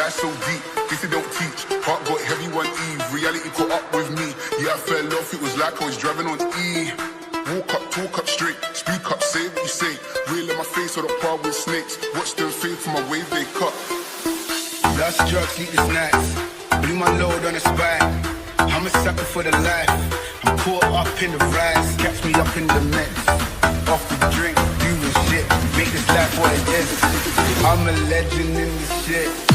Life so deep, this it don't teach. Heart got heavy one eve, reality caught up with me. Yeah, I fell off, it was like I was driving on E. Walk up, talk up straight, speak up, say what you say. Real in my face or the par with snakes. Watch them fade from my wave they cut. Lost drugs, eat the snacks. Blew my load on the spine. I'm a sucker for the life. I'm caught up in the rise. Catch me up in the mix. Off the drink, doing shit. Make this life what it is. I'm a legend in this shit.